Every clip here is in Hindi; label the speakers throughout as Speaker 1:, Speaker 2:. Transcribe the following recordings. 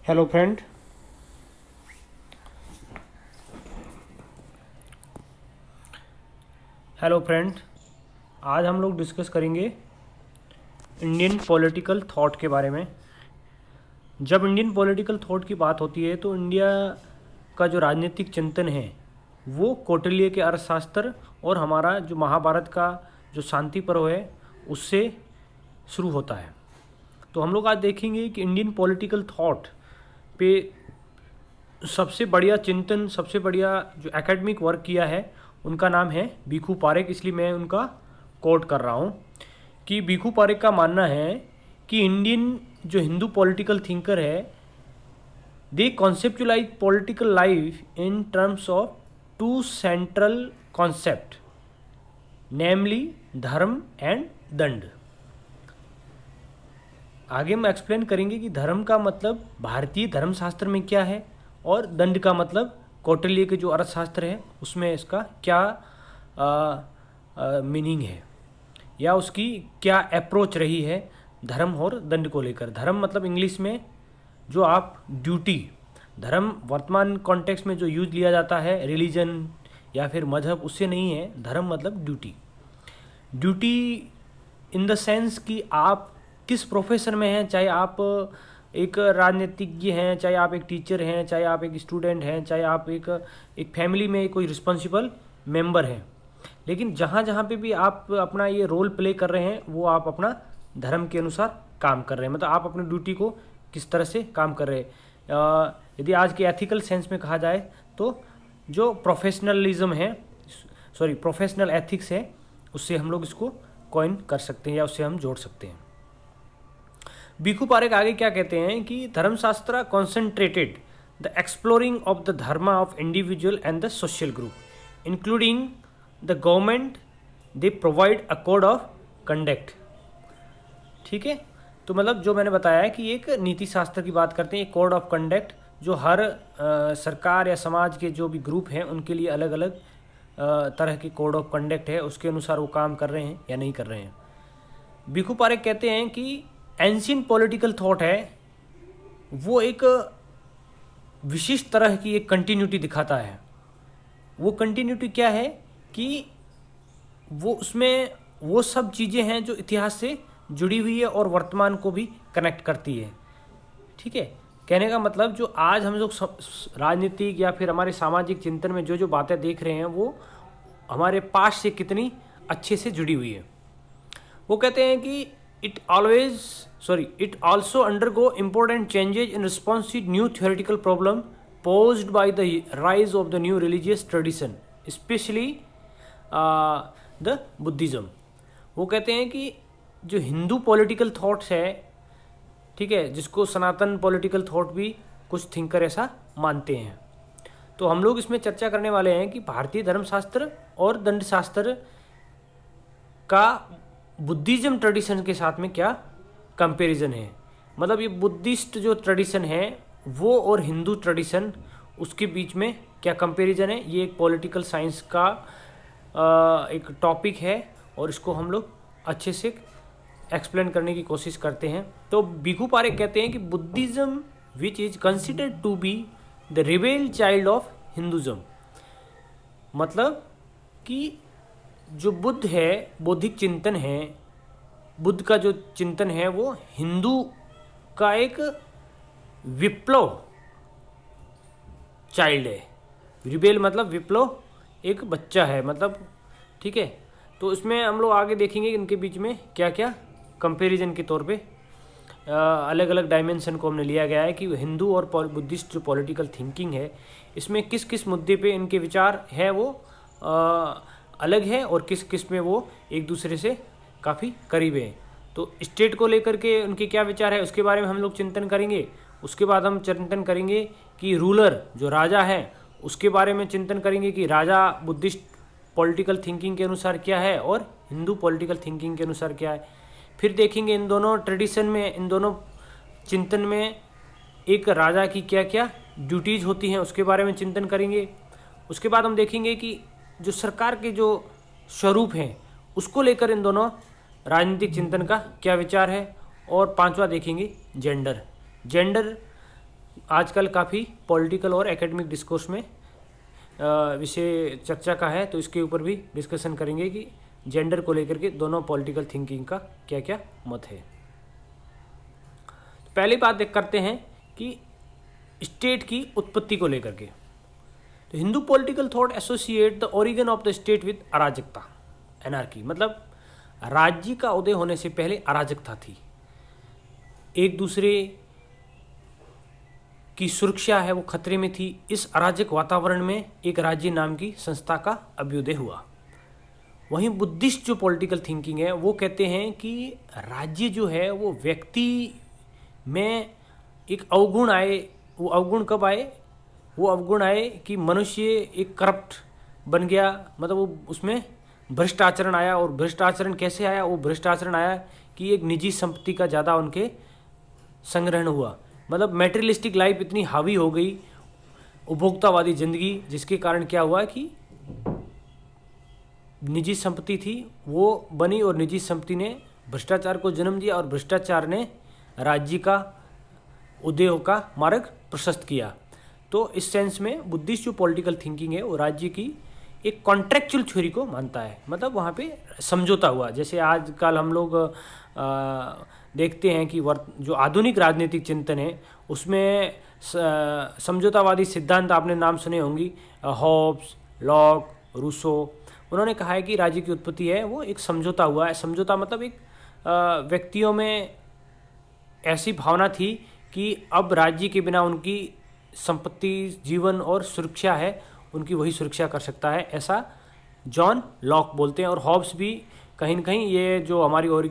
Speaker 1: Hello friend. आज हम लोग डिस्कस करेंगे इंडियन पॉलिटिकल थॉट के बारे में। जब इंडियन पॉलिटिकल थॉट की बात होती है तो इंडिया का जो राजनीतिक चिंतन है वो कौटिल्य के अर्थशास्त्र और हमारा जो महाभारत का जो शांति पर्व है उससे शुरू होता है। तो हम लोग आज देखेंगे कि इंडियन पॉलिटिकल थॉट पे सबसे बढ़िया चिंतन, सबसे बढ़िया जो एकेडमिक वर्क किया है उनका नाम है भिखु पारेख। इसलिए मैं उनका कोट कर रहा हूँ कि भिखु पारेख का मानना है कि इंडियन जो हिंदू पॉलिटिकल थिंकर है they conceptualise political life in terms of two central concept, namely dharma and दंड। आगे हम एक्सप्लेन करेंगे कि धर्म का मतलब भारतीय धर्मशास्त्र में क्या है और दंड का मतलब कौटिल्य के जो अर्थशास्त्र है उसमें इसका क्या मीनिंग है या उसकी क्या अप्रोच रही है धर्म और दंड को लेकर। धर्म मतलब इंग्लिश में जो आप ड्यूटी, धर्म वर्तमान कॉन्टेक्स्ट में जो यूज लिया जाता है रिलीजन या फिर मजहब, उससे नहीं है। धर्म मतलब duty. Duty in the sense कि आप किस प्रोफेशन में हैं, चाहे आप एक राजनीतिज्ञ हैं, चाहे आप एक टीचर हैं, चाहे आप एक स्टूडेंट हैं, चाहे आप एक फैमिली में कोई रिस्पॉन्सिबल मेंबर हैं, लेकिन जहाँ जहाँ पे भी आप अपना ये रोल प्ले कर रहे हैं वो आप अपना धर्म के अनुसार काम कर रहे हैं। मतलब आप अपनी ड्यूटी को किस तरह से काम कर रहे हैं। यदि आज के एथिकल सेंस में कहा जाए तो जो प्रोफेशनलिज्म है, प्रोफेशनल एथिक्स है, उससे हम लोग इसको कॉइन कर सकते हैं या उससे हम जोड़ सकते हैं। भिखु पारेख आगे क्या कहते हैं कि धर्मशास्त्र concentrated the exploring of the Dharma of individual and the social group including the government, they provide a code of conduct. ठीक है, तो मतलब जो मैंने बताया है कि एक नीति शास्त्र की बात करते हैं, एक कोड ऑफ कंडक्ट जो हर सरकार या समाज के जो भी ग्रुप हैं उनके लिए अलग अलग तरह के कोड ऑफ कंडक्ट है, उसके अनुसार वो काम कर रहे हैं या नहीं कर रहे हैं। भिखु पारेख कहते हैं कि एंशिएंट पॉलिटिकल थॉट है वो एक विशिष्ट तरह की एक कंटिन्यूटी दिखाता है। वो कंटिन्यूटी क्या है कि वो उसमें वो सब चीज़ें हैं जो इतिहास से जुड़ी हुई है और वर्तमान को भी कनेक्ट करती है। ठीक है, कहने का मतलब जो आज हम लोग राजनीतिक या फिर हमारे सामाजिक चिंतन में जो जो बातें देख रहे हैं वो हमारे पास से कितनी अच्छे से जुड़ी हुई है। वो कहते हैं कि it also undergo important changes in response to new theoretical problem posed by the rise of the new religious tradition, especially the Buddhism। वो कहते हैं कि जो हिंदू पॉलिटिकल थॉट्स है, ठीक है, जिसको सनातन पॉलिटिकल थॉट भी कुछ थिंकर ऐसा मानते हैं, तो हम लोग इसमें चर्चा करने वाले हैं कि भारतीय धर्मशास्त्र और दंडशास्त्र का बुद्धिज्म ट्रेडिशन के साथ में क्या कंपैरिजन है। मतलब ये बुद्धिस्ट जो ट्रेडिशन है वो और हिंदू ट्रेडिशन, उसके बीच में क्या कंपैरिजन है। ये एक पॉलिटिकल साइंस का एक टॉपिक है और इसको हम लोग अच्छे से एक्सप्लेन करने की कोशिश करते हैं। तो भिखु पारेख कहते हैं कि Buddhism which is considered to be the rebel child of Hinduism. मतलब कि जो बुद्ध है, बौद्धिक चिंतन है, बुद्ध का जो चिंतन है वो हिंदू का एक विप्लव चाइल्ड है। रिबेल मतलब विप्लव, एक बच्चा है मतलब। ठीक है, तो इसमें हम लोग आगे देखेंगे इनके बीच में क्या क्या कंपैरिजन के तौर पे अलग अलग डायमेंशन को हमने लिया गया है कि हिंदू और बुद्धिस्ट जो पॉलिटिकल थिंकिंग है इसमें किस किस मुद्दे पे इनके विचार है वो अलग है और किस किस में वो एक दूसरे से काफ़ी करीब है। तो स्टेट को लेकर के उनके क्या विचार है उसके बारे में हम लोग चिंतन करेंगे। उसके बाद हम चिंतन करेंगे कि रूलर जो राजा है उसके बारे में चिंतन करेंगे कि राजा बुद्धिस्ट पॉलिटिकल थिंकिंग के अनुसार क्या है और हिंदू पॉलिटिकल थिंकिंग के अनुसार क्या है। फिर देखेंगे इन दोनों ट्रेडिशन में, इन दोनों चिंतन में एक राजा की क्या क्या ड्यूटीज़ होती हैं उसके बारे में चिंतन करेंगे। उसके बाद हम देखेंगे कि जो सरकार के जो स्वरूप हैं उसको लेकर इन दोनों राजनीतिक चिंतन का क्या विचार है। और पांचवा देखेंगे जेंडर आजकल काफ़ी पॉलिटिकल और एकेडमिक डिस्कोर्स में विषय चर्चा का है, तो इसके ऊपर भी डिस्कशन करेंगे कि जेंडर को लेकर के दोनों पॉलिटिकल थिंकिंग का क्या क्या मत है। पहली बात देख करते हैं कि स्टेट की उत्पत्ति को लेकर के। तो Hindu political thought associate the origin of the state with अराजकता, एनार्की, मतलब राज्य का उदय होने से पहले अराजकता थी, एक दूसरे की सुरक्षा है वो खतरे में थी। इस अराजक वातावरण में एक राज्य नाम की संस्था का अभ्युदय हुआ। वहीं बुद्धिस्ट जो पॉलिटिकल थिंकिंग है वो कहते हैं कि राज्य जो है वो व्यक्ति में एक अवगुण आए। वो अवगुण कब आए? वो अवगुण आए कि मनुष्य एक करप्ट बन गया, मतलब वो उसमें भ्रष्ट आचरण आया। और भ्रष्ट आचरण कैसे आया? वो भ्रष्ट आचरण आया कि एक निजी संपत्ति का ज़्यादा उनके संग्रहण हुआ, मतलब मैटेरियलिस्टिक लाइफ इतनी हावी हो गई, उपभोक्तावादी जिंदगी, जिसके कारण क्या हुआ कि निजी संपत्ति थी वो बनी और निजी संपत्ति ने भ्रष्टाचार को जन्म दिया और भ्रष्टाचार ने राज्य का उदय का मार्ग प्रशस्त किया। तो इस सेंस में बुद्धिस्ट जो पॉलिटिकल थिंकिंग है वो राज्य की एक कॉन्ट्रेक्चुअल थ्योरी को मानता है, मतलब वहाँ पे समझौता हुआ। जैसे आजकल हम लोग देखते हैं कि जो आधुनिक राजनीतिक चिंतन है उसमें समझौतावादी सिद्धांत आपने नाम सुने होंगी, हॉब्स, लॉक, रूसो। उन्होंने कहा है कि राज्य की उत्पत्ति है वो एक समझौता हुआ है। समझौता मतलब एक व्यक्तियों में ऐसी भावना थी कि अब राज्य के बिना उनकी संपत्ति, जीवन और सुरक्षा है उनकी वही सुरक्षा कर सकता है, ऐसा जॉन लॉक बोलते हैं। और हॉब्स भी कहीं न कहीं ये जो हमारी और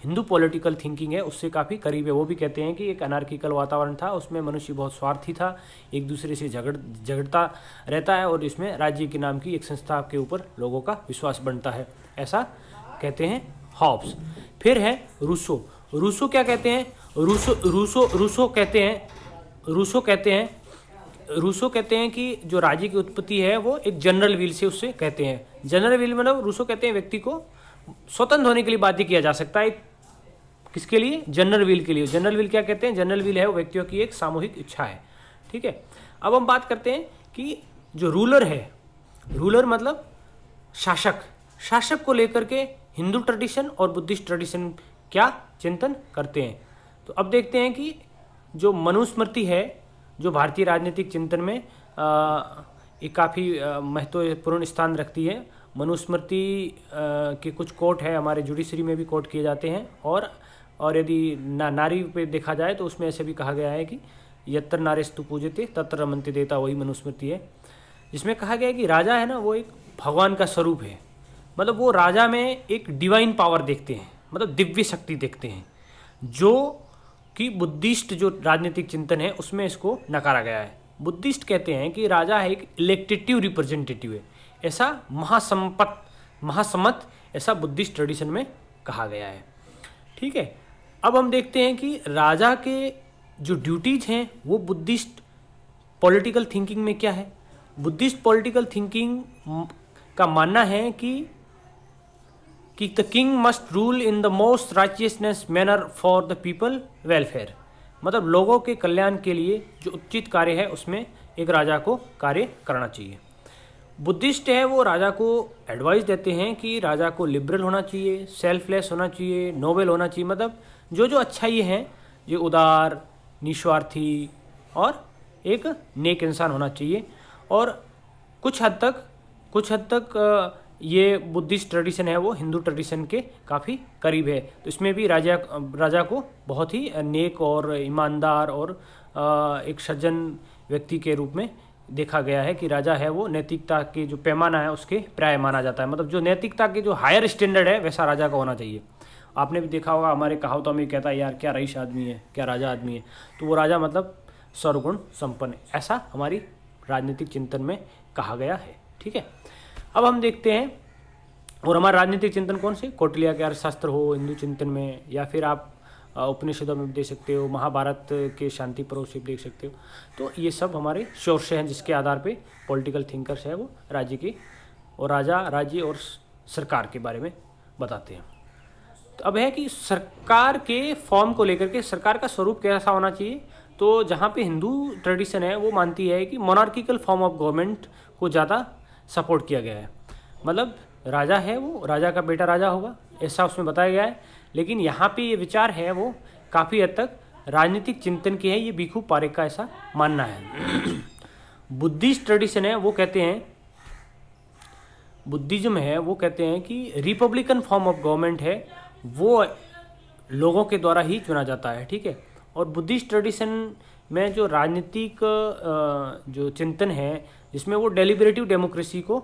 Speaker 1: हिंदू पॉलिटिकल थिंकिंग है उससे काफ़ी करीब है। वो भी कहते हैं कि एक अनार्किकल वातावरण था, उसमें मनुष्य बहुत स्वार्थी था, एक दूसरे से झगड़ता रहता है और इसमें राज्य के नाम की एक संस्था के ऊपर लोगों का विश्वास बनता है, ऐसा कहते हैं हॉब्स। फिर है रूसो। रूसो क्या कहते हैं? रूसो कहते हैं कि जो राज्य की उत्पत्ति है वो एक जनरल विल से उससे कहते हैं। जनरल विल मतलब रूसो कहते हैं व्यक्ति को स्वतंत्र होने के लिए बाध्य किया जा सकता है। किसके लिए? जनरल विल के लिए। जनरल विल क्या कहते हैं? जनरल विल है वो व्यक्तियों की एक सामूहिक इच्छा है, ठीक है। अब हम बात करते हैं कि जो रूलर है, रूलर मतलब शासक, शासक को लेकर के हिंदू ट्रेडिशन और बुद्धिस्ट ट्रेडिशन क्या चिंतन करते हैं। तो अब देखते हैं कि जो मनुस्मृति है जो भारतीय राजनीतिक चिंतन में एक काफ़ी महत्वपूर्ण स्थान रखती है। मनुस्मृति के कुछ कोट है हमारे जुडिशरी में भी कोट किए जाते हैं। और यदि नारी पे देखा जाए तो उसमें ऐसे भी कहा गया है कि यत्र नारेस्तु पूज्यते तत्र रमन्ते देवता, वही मनुस्मृति है, जिसमें कहा गया है कि राजा है ना वो एक भगवान का स्वरूप है। मतलब वो राजा में एक डिवाइन पावर देखते हैं, मतलब दिव्य शक्ति देखते हैं, जो कि बुद्धिस्ट जो राजनीतिक चिंतन है उसमें इसको नकारा गया है। बुद्धिस्ट कहते हैं कि राजा है एक इलेक्टेटिव रिप्रेजेंटेटिव है, ऐसा महासम्मत ऐसा बुद्धिस्ट ट्रेडिशन में कहा गया है, ठीक है। अब हम देखते हैं कि राजा के जो ड्यूटीज हैं वो बुद्धिस्ट पॉलिटिकल थिंकिंग में क्या है। बुद्धिस्ट पॉलिटिकल थिंकिंग का मानना है कि the king must rule in the most righteousness manner for the people welfare, मतलब लोगों के कल्याण के लिए जो उचित कार्य है उसमें एक राजा को कार्य करना चाहिए। बुद्धिस्ट है वो राजा को एडवाइस देते हैं कि राजा को लिबरल होना चाहिए, सेल्फलेस होना चाहिए, नोबल होना चाहिए, मतलब जो अच्छाई है जो उदार, निस्वार्थी और एक नेक इंसान होना चाहिए। और कुछ हद तक ये बुद्धिस्ट ट्रेडिशन है वो हिंदू ट्रेडिशन के काफ़ी करीब है। तो इसमें भी राजा को बहुत ही नेक और ईमानदार और एक सज्जन व्यक्ति के रूप में देखा गया है कि राजा है वो नैतिकता के जो पैमाना है उसके प्राय माना जाता है, मतलब जो नैतिकता के जो हायर स्टैंडर्ड है वैसा राजा का होना चाहिए। आपने भी देखा होगा हमारे कहावतों में कहता है यार क्या रईस आदमी है, क्या राजा आदमी है, तो वो राजा मतलब सर्वगुण संपन्न, ऐसा हमारी राजनीतिक चिंतन में कहा गया है, ठीक है। अब हम देखते हैं और हमारा राजनीतिक चिंतन कौन से, कौटिल्य के अर्थशास्त्र हो हिंदू चिंतन में, या फिर आप उपनिषदों में देख सकते हो, महाभारत के शांति पर्व से देख सकते हो। तो ये सब हमारे सोर्स हैं जिसके आधार पे पॉलिटिकल थिंकर्स है वो राज्य के और राज्य और सरकार के बारे में बताते हैं। तो अब है कि सरकार के फॉर्म को लेकर के सरकार का स्वरूप कैसा होना चाहिए। तो जहाँ पे हिंदू ट्रेडिशन है वो मानती है कि मोनार्किकल फॉर्म ऑफ गवर्नमेंट को ज़्यादा सपोर्ट किया गया है, मतलब राजा है वो, राजा का बेटा राजा होगा, ऐसा उसमें बताया गया है। लेकिन यहाँ पे ये विचार है वो काफ़ी हद तक राजनीतिक चिंतन की है, ये भिखु पारेख का ऐसा मानना है। बुद्धिस्ट ट्रेडिशन है वो कहते हैं, बुद्धिज्म है वो कहते हैं कि रिपब्लिकन फॉर्म ऑफ गवर्नमेंट है वो लोगों के द्वारा ही चुना जाता है, ठीक है। और बुद्धिस्ट ट्रेडिशन में जो राजनीतिक जो चिंतन है जिसमें वो डेलिबरेटिव डेमोक्रेसी को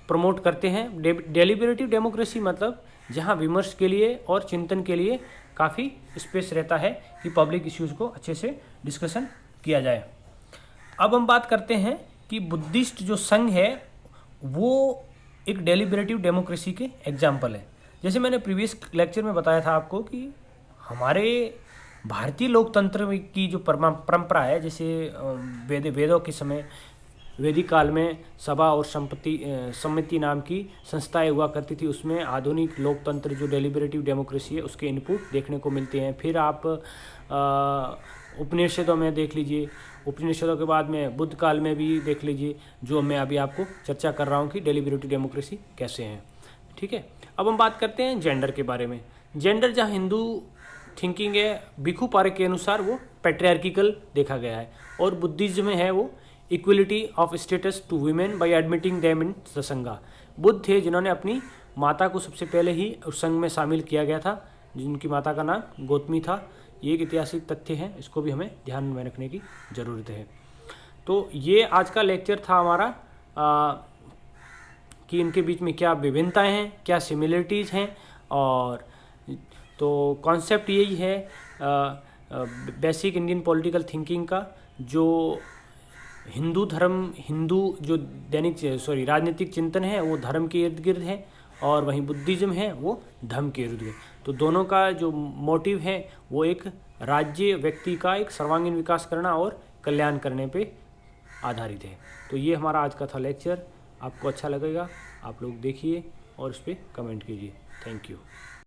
Speaker 1: प्रमोट करते हैं। डेलिबरेटिव डेमोक्रेसी मतलब जहां विमर्श के लिए और चिंतन के लिए काफ़ी स्पेस रहता है कि पब्लिक इश्यूज़ को अच्छे से डिस्कशन किया जाए। अब हम बात करते हैं कि बुद्धिस्ट जो संघ है वो एक डेलिबरेटिव डेमोक्रेसी के एग्जाम्पल है। जैसे मैंने प्रीवियस लेक्चर में बताया था आपको कि हमारे भारतीय लोकतंत्र की जो परंपरा है, जैसे वेदों के समय वैदिक काल में सभा और समिति नाम की संस्थाएं हुआ करती थी, उसमें आधुनिक लोकतंत्र जो डेलिबरेटिव डेमोक्रेसी है उसके इनपुट देखने को मिलते हैं। फिर आप उपनिषदों में देख लीजिए, उपनिषदों के बाद में बुद्ध काल में भी देख लीजिए, जो मैं अभी आपको चर्चा कर रहा हूँ कि डेलिबरेटिव डेमोक्रेसी कैसे है, ठीक है। अब हम बात करते हैं जेंडर के बारे में। जेंडर जहाँ हिंदू थिंकिंग है भिखु पारेख के अनुसार वो पैट्रियार्किकल देखा गया है, और बुद्धिज्म में है वो equality of status to women by admitting them in the Sangha. Buddha थे जिन्होंने अपनी माता को सबसे पहले ही उस संघ में शामिल किया गया था, जिनकी माता का नाम गौतमी था। ये एक ऐतिहासिक तथ्य है, इसको भी हमें ध्यान में रखने की ज़रूरत है। तो ये आज का लेक्चर था हमारा कि इनके बीच में क्या विभिन्नताएं हैं, क्या सिमिलरिटीज़ हैं, और तो कॉन्सेप्ट यही है बेसिक इंडियन पॉलिटिकल थिंकिंग का, जो हिंदू जो राजनीतिक चिंतन है वो धर्म के इर्द गिर्द है, और वहीं बुद्धिज्म है वो धर्म के इर्द गिर्द। तो दोनों का जो मोटिव है वो एक राज्य व्यक्ति का एक सर्वांगीण विकास करना और कल्याण करने पे आधारित है। तो ये हमारा आज का था लेक्चर। आपको अच्छा लगेगा, आप लोग देखिए और उस पर कमेंट कीजिए। Thank you.